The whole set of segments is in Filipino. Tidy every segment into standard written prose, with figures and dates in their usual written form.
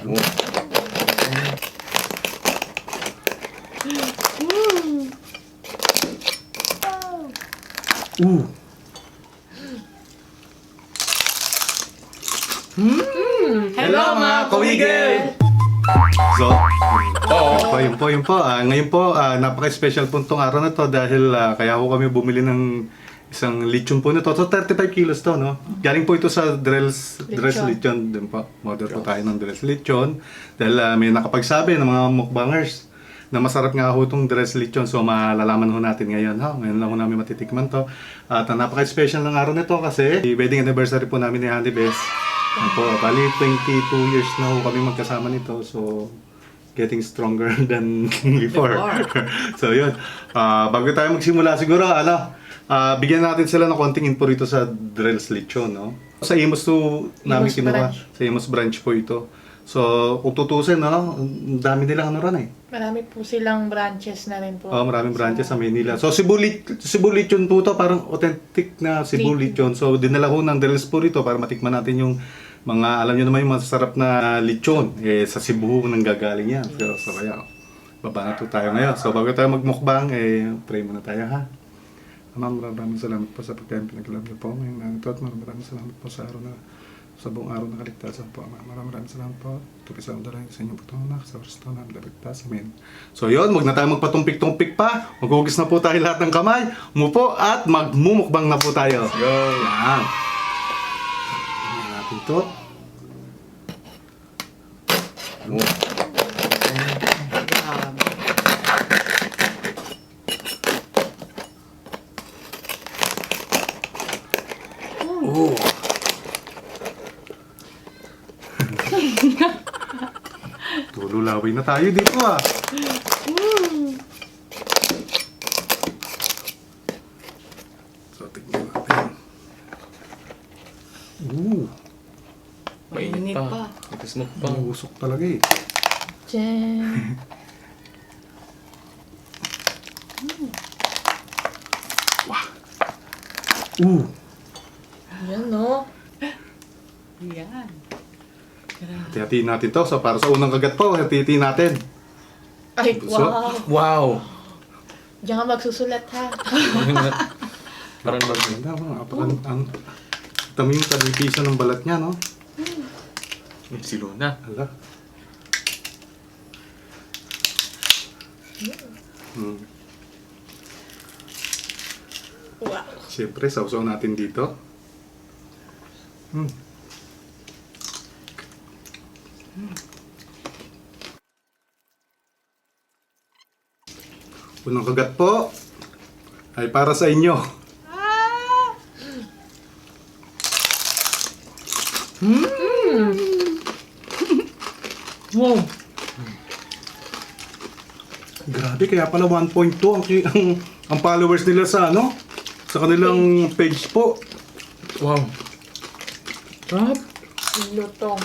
Hello mga kawigil! So, yun po. Ngayon po, napaka-special po itong araw na to dahil kaya ko kami bumili ng isang lechon po nito. So, 35 kilos to, no? Galing po ito sa Drell's Lechon din po. Model po tayo ng Drell's Lechon. Dahil may nakapagsabi ng mga mukbangers na masarap nga ho itong Drell's Lechon. So, malalaman ho natin ngayon. Ngayon lang ho namin matitikman to. At napaka-special ng araw nito kasi wedding anniversary po namin ni Honey Bess. Po, bali 22 years na ho kami magkasama nito. So, getting stronger than before. So, yun. Bago tayo magsimula, siguro, bigyan natin sila ng konting info rito sa Drell's Lechon, no? Sa Imus to namin kinuha. Sa Imus branch po ito. So, kung tutusin, no? Ang dami nilang Marami po silang branches na rin po. Maraming branches sa Manila. So, Cebu Lechon po ito. Parang authentic na Cebu Lechon. So, dinala ko ng Drell's po rito para matikman natin yung mga, alam nyo naman yung masarap na lechon. Sa Cebu nang gagaling yan. So, kaya, baba na po tayo ngayon. So, bago tayo magmukbang, pray muna tayo, ha? Ma'am, maraming salamat po sa pagkain pinaglalab niyo po. Ngayon ito at maraming salamat po sa araw na, sa buong araw na kaligtasan po. Maraming salamat po. Ito sa undaray sa inyong patunak, sa oras ito na ligtas. Amen. So, yun, wag na tayo magpatumpik-tumpik pa. Maghugis na po tayo lahat ng kamay. Umupo at magmumukbang na po tayo. Go! Yan. Ito. Tululaway na tayo dito, So, tignan natin. Mainit pa. Ito smoke pa. Usok talaga eh. Diyan. Yan, no? Yan. Hati-hatiin natin to. So, para sa unang kagat po, hati-hatiin natin. Ay, wow. Wow! Diyan ka magsusulat, ha? Parang Ganda, tama yung kalipisan ng balat niya, no? si Luna. Hala. Wow. Siyempre, sausaw natin dito. Unang kagat po ay para sa inyo. Wow. Grabe, kaya pala 1.2 ang followers nila sa sa kanilang page po. Wow! Sarap! Lutong.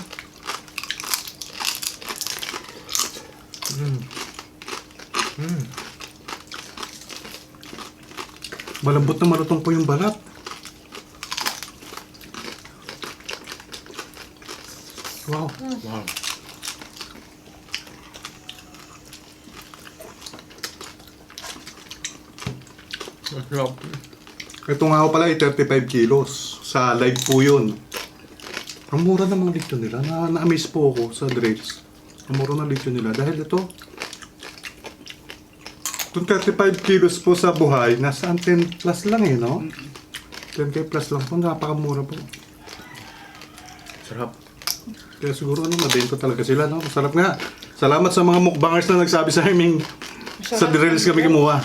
Malambot na malutong po yung balat. Wow. Wow! Sarap! Ito nga ako pala ay 35 kilos. Sa live po yun. Ang mura ng mga lechon nila. Na-amaze po ako sa Drell's. Ang mura ng lechon nila. Dahil ito, kung 35 kilos po sa buhay, nasa 10 plus lang no? 10k plus lang po. Napakamura po. Sarap! Kaya siguro mabenta talaga sila, no? Masarap nga. Salamat sa mga mukbangers na nagsabi sa aming sa Drell's kami kumuha.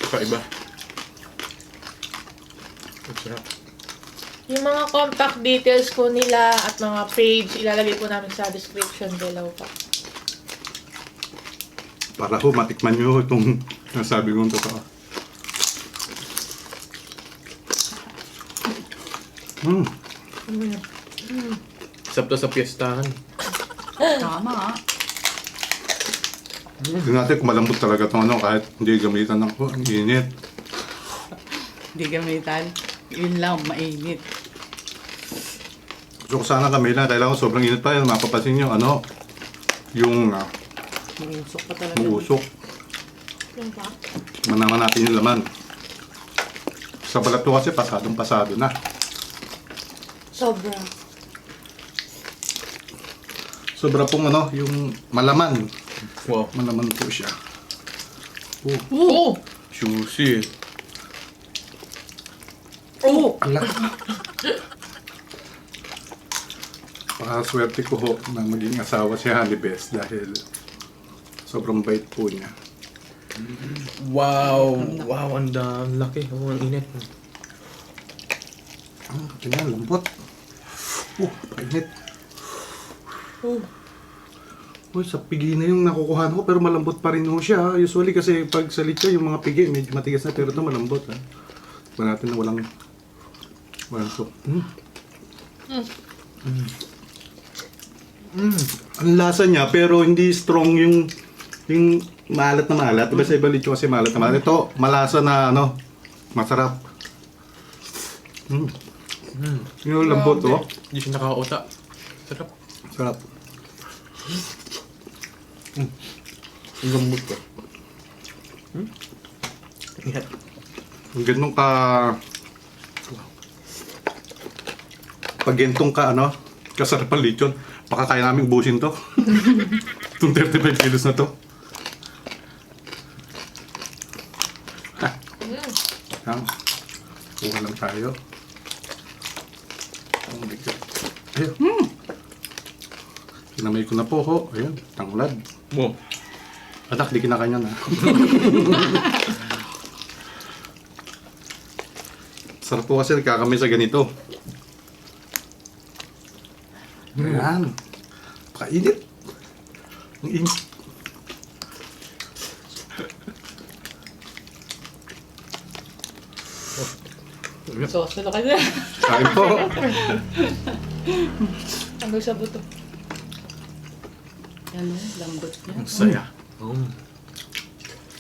Kakaiba. Sarap. Yung mga contact details po nila at mga page, ilalagay po namin sa description below pa. Para ho, matikman nyo itong nasabi kong totoo. Sarap to sa piyestahan. Tama nga. Hindi natin kung malambot talaga itong kahit hindi gamitan ng ang init. Hindi gamitan. Yun lang, mainit. Gusto ko sana kami lang, kailangan sobrang init pa yun. Mapapansin nyo, ano, yung Mausok pa talaga. muusok. Yung pa? Manaman natin yung laman. Sa balat ko kasi pasadong pasado na. Sobra. Sobra pong ano, yung malaman. Wow. Malaman po siya. Oh, Oh! Juicy. Oh! ala. Pakaswerte ko ho na maging asawa si Halibes dahil sobrang bait po niya. Wow. Wow, ang laki. Oh, ang init. Tingnan, lambot. Painit. Oh! Uy, sa pigi na yung nakukuha ko pero malambot pa rin ho siya. Usually kasi pag sa litsa yung mga pigi medyo matigas na pero ito malambot. Ha? Tignan natin na walang so. Ang lasa niya pero hindi strong yung maalat na maalat. Diba sa iba litso kasi maalat na maalat. Ito, malasa na ano, masarap. Yung lambot oh. Hindi siya nakakauta. Sarap. Sarap. Ang lambot ko. Ingat. Ang ganun ka... Pag gantong ka, ano, kasarap ang lechon, baka kaya namin ubusin to. Itong 35 kilos na to. Ha. Yan. Kuha lang tayo. Oh my God. Ayun. Kinamay ko na po ho. Ayun, tanglad. Wow. Anak, di kinakanya na. Sarap po kasi nagkakamay sa ganito. Ayan. Pakainit. Ang init. Sauce na kasi. Kain po. Hanggang sa buto. Yan o, lambot niya. Ang saya.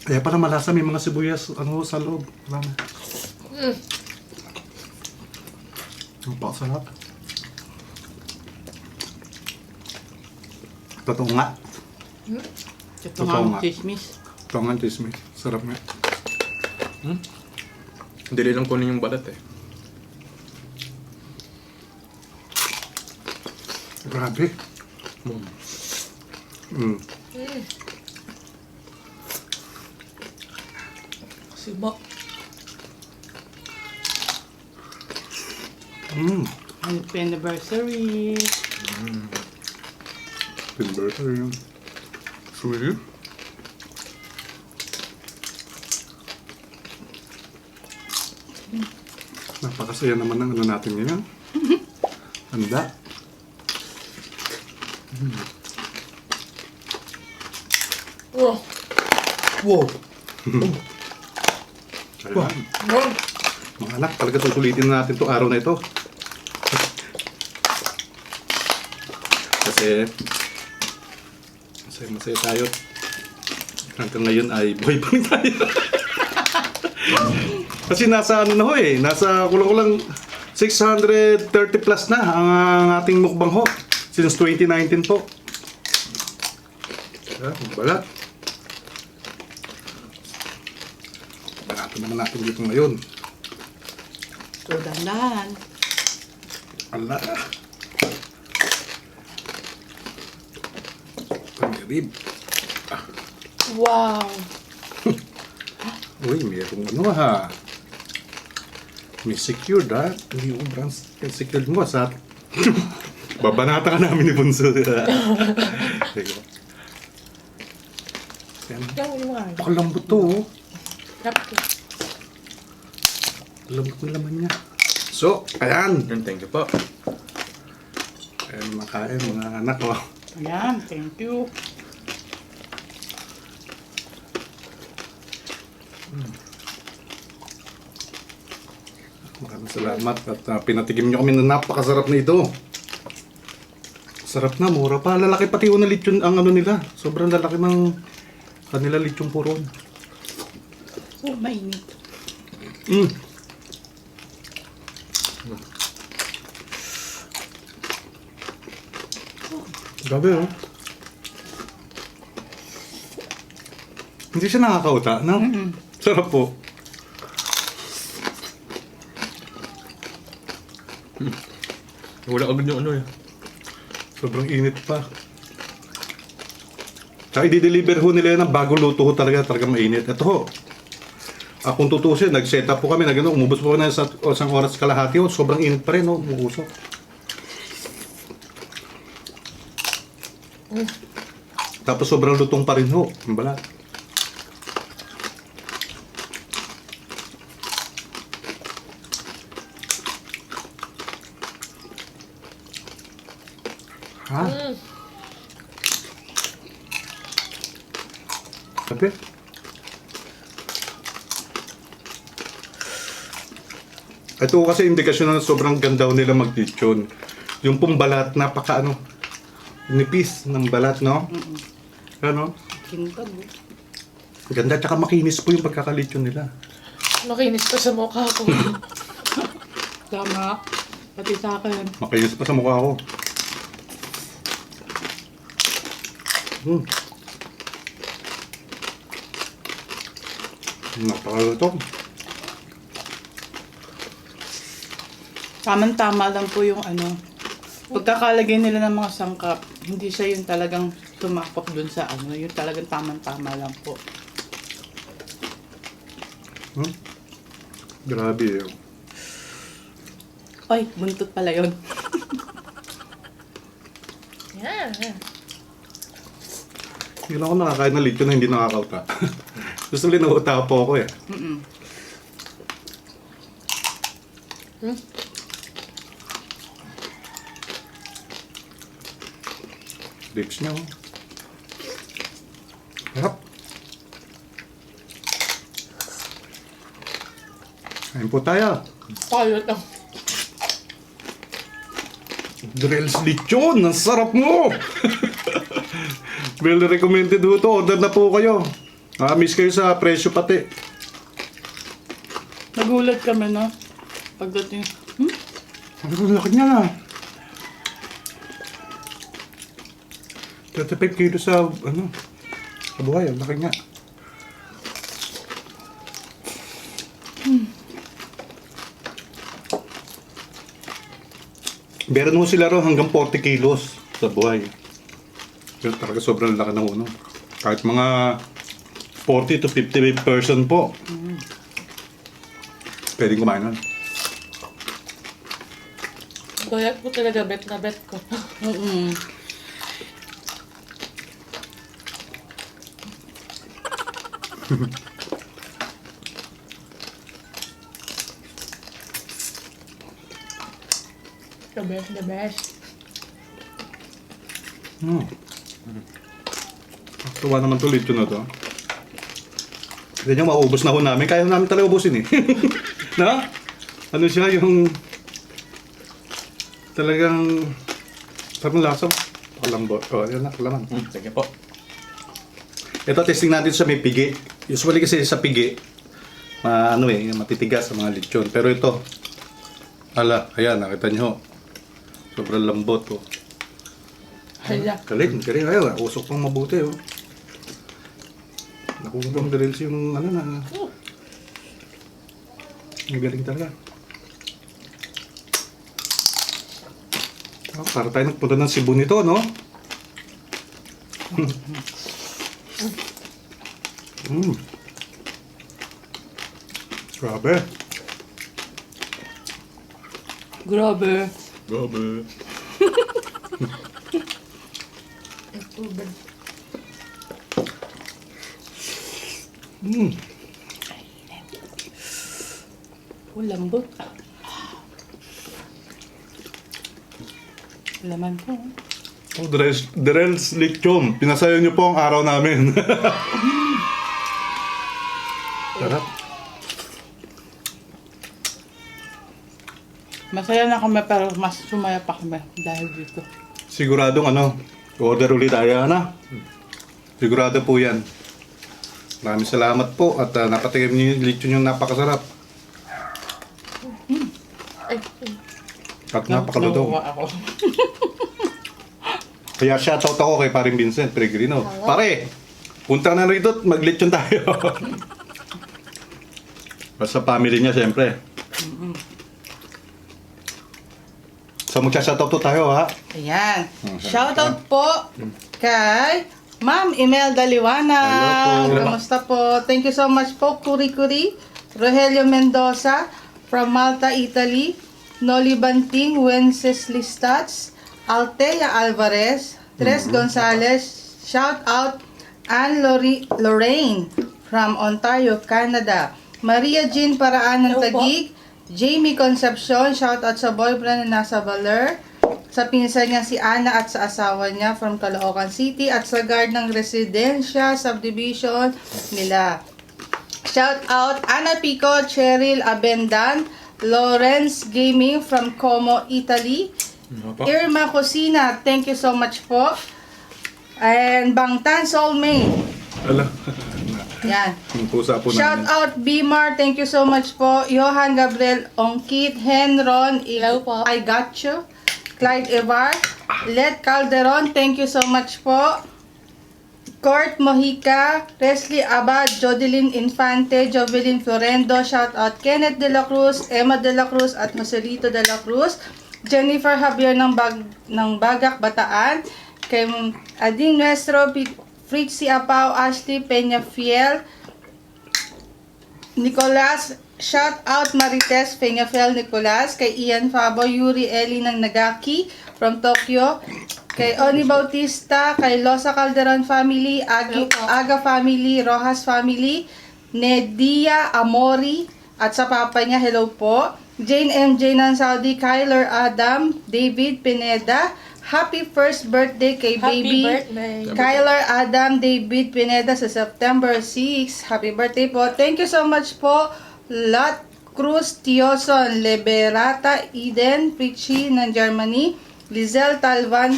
Kaya pala malasa, may mga sibuyas ano, sa loob. Wala na. Ang pakasarap. Totoo nga. Ito Totoo nga nga. ang chismis. Totoo nga, chismis. Sarap nga. Dili lang kunin yung balat eh. Grabe. Sibak. Happy anniversary. Pinburger yun. Sweet. Napakasaya naman ng ano natin ngayon. Handa. Oh! Wow. Ayan. Oh! Mga anak, talaga susulitin na natin to araw na ito. Kasi masaya tayo. Hanggang ngayon ay buhay pa rin tayo. Kasi nasa ano na ho eh, nasa kulang-kulang 630 plus na ang ating mukbang ho. Since 2019 po. Balat. Balato naman natin dito ngayon. So, dahan-dahan. Ala. Pangarib. Wow! Uy, mayroong ano ha. May secured ha. Hindi yung brands. Secured mo sa... Babanata ka namin ni Bunso. Teka. Yan. Yung mga. Pakalambot to oh. Tapos. Lambot ng laman niya. So, ayan. And thank you po. Ayan, makain mga anak ko. Ayan, thank you. Maraming salamat at pinatigim niyo kami na napakasarap na ito. Sarap na, mura pa. Lalaki pati una lechon ang ano nila. Sobrang lalaki ng kanila lechon puron. Oh, mainit. Grabe, oh. Hindi siya nakakauta, no? Sarap po. Wala agad yung ano eh. Sobrang init pa. Tsaka i-deliver ho nila yan ng bagong luto ho talaga. Talaga mainit. Ito ho. Kung tutusin, nag-set up po kami. Umubos po na sa isang oras kalahati. Oh, sobrang init pa rin. Oh, umuusok. Tapos sobrang lutong pa rin ho. Ang balat. Ha? Sabi? Ito kasi indikasyon na sobrang ganda nila mag-lechon. Yung pong balat, napaka ano, nipis ng balat, no? Ano? Kintab. Ganda, tsaka makinis po yung pagkakalechon nila. Makinis pa sa mukha ko. Tama. Pati sa akin. Makinis pa sa mukha ko. Napakalutong. Tamang-tama lang po yung ano. Pagkakalagay nila ng mga sangkap, hindi siya yung talagang tumakop dun sa ano. Yung talagang tamang-tama lang po. Grabe eh. Ay, buntot pala yun. Yan. Hindi lang ako nakakain ng lechon na hindi nakakauta. Gusto rin nauta po ako eh. Lips niya oh. Harap. Kain po tayo. Payot lang. Drell's lechon! Ang sarap mo! Well recommended ho to. Order na po kayo. Miss kayo sa presyo pati. Nagulat kami, no? Pagdating, Ang laki niya na. 35 kilo sa, ano, sa buhay. Ang laki niya. Meron mo sila ro hanggang 40 kilos sa buhay. Pero talaga sobrang laki ng uno. Kahit mga 40 to 50 person po. Pwedeng kumain nun. Goyat ko talaga, bet na bet ko. The best, the best. Tuwa naman to lechon na to. Ganyan maubos na ho namin. Kaya namin talaga ubusin eh. Na? Ano siya yung talagang parang lasa. Pakalambot. O, yan na, kalaman. Sige po. Ito, testing natin sa may pigi. Usually kasi sa pigi, matitigas sa mga lechon. Pero ito, ayan, nakita nyo. Sobrang lambot. Oh. Hala. Galing. Ayun, usok pang mabuti. Oh. Nakuha pang drills yung ano na. Ang galing talaga. Para tayo nagpunta ng Cebu nito, no? Grabe. grabe. Grabe. Tubig. Lambot. Laman po. Oh, Drell's lechon. Pinasayo niyo po ang araw namin. Sarap. Masaya na kami pero mas sumaya pa kami dahil dito. Siguradong order ulit tayo, Sigurado po yan. Maraming salamat po at napatikim niyo yung lechon yung napakasarap. Ay, At napakalutong. Nakuha ako. Kaya shoutout ako kay paring Vincent Peregrino. Pare, punta na rito at mag-lechon tayo. Basta family niya, siyempre. So, magsa-shoutout to tayo, ha? Ayan. Shoutout po kay Ma'am Imelda Liwanag. Hello po. Kamusta po? Thank you so much po, Kuri Kuri. Rogelio Mendoza from Malta, Italy. Noli Banting, Wenceslas Stats. Altea Alvarez. Tres Gonzalez. Shout out Anne Lorraine from Ontario, Canada. Maria Jean Paraan ng Hello po. Taguig. Jamie Concepcion, shout out sa boyfriend na nasa Baler. Sa pinsan niya si Ana at sa asawa niya from Caloocan City. At sa guard ng Residencia Subdivision nila. Shout out Ana Pico, Cheryl Abendan, Lawrence Gaming from Como, Italy. Irma Cosina, thank you so much po. And Bangtan Soulmate. Ala. Yan. Yung pusa po Shout namin. out Bimar, thank you so much po. Johan Gabriel Ongkit, Henron, Hello po. I got you. Clyde Evar, Let Calderon, thank you so much po. Court Mojica, Leslie Abad, Jodeline Infante, Jovelyn Florendo, shout out Kenneth De La Cruz, Emma De La Cruz at Joselito De La Cruz. Jennifer Javier ng Bagak, Bataan. Kay Ading Nuestro, Fritzy Apao, Ashley Peña Fiel, Nicolas, shout out Marites Peña Fiel Nicolas, kay Ian Fabo, Yuri Eli ng Nagaki from Tokyo, kay Oni Bautista, kay Losa Calderon family, Aga family, Rojas family, Nedia Amori, at sa papa niya, hello po. Jane MJ ng Saudi, Kyler Adam, David Pineda, happy first birthday kay Happy baby birthday. Kyler Adam David Pineda sa September 6. Happy birthday po. Thank you so much po. Lot Cruz Tioson, Liberata Eden, Pichi ng Germany, Lizelle Talvan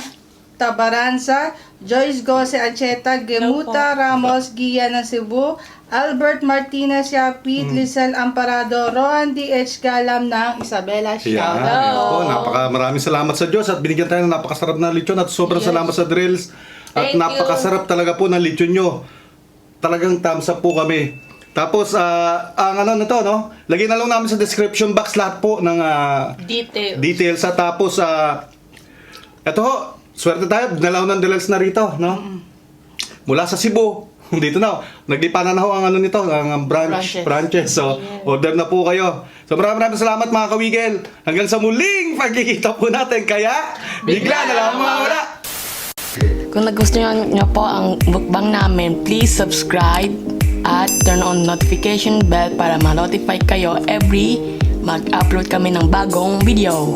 Tabaranza, Joyce Gose Acheta, Gemuta Ramos Gia ng Cebu, Albert Martinez Yapit, Lizelle Amparado, Rohan D.H. Galam ng Isabela. Yan. Shout Yan po. out. Maraming salamat sa Diyos at binigyan tayo ng napakasarap na lechon at sobrang salamat sa Drills. At Thank you. napakasarap talaga po ng lechon nyo. Talagang thumbs up po kami. Tapos, ang ano na to, no? Lagyan na lang namin sa description box lahat po ng details. At tapos, eto ho, swerte tayo, dalaw ng Drills na rito, no? Mula sa Cebu. Dito na, naglipanan na ho ang ano nito, ang branches. So, order na po kayo. So, maraming salamat mga kawigel. Hanggang sa muling pagkikita po natin. Kaya, bigla na lang mawala. Kung nagustuhan nyo po ang mukbang namin, please subscribe at turn on notification bell para ma-notify kayo every mag-upload kami ng bagong video.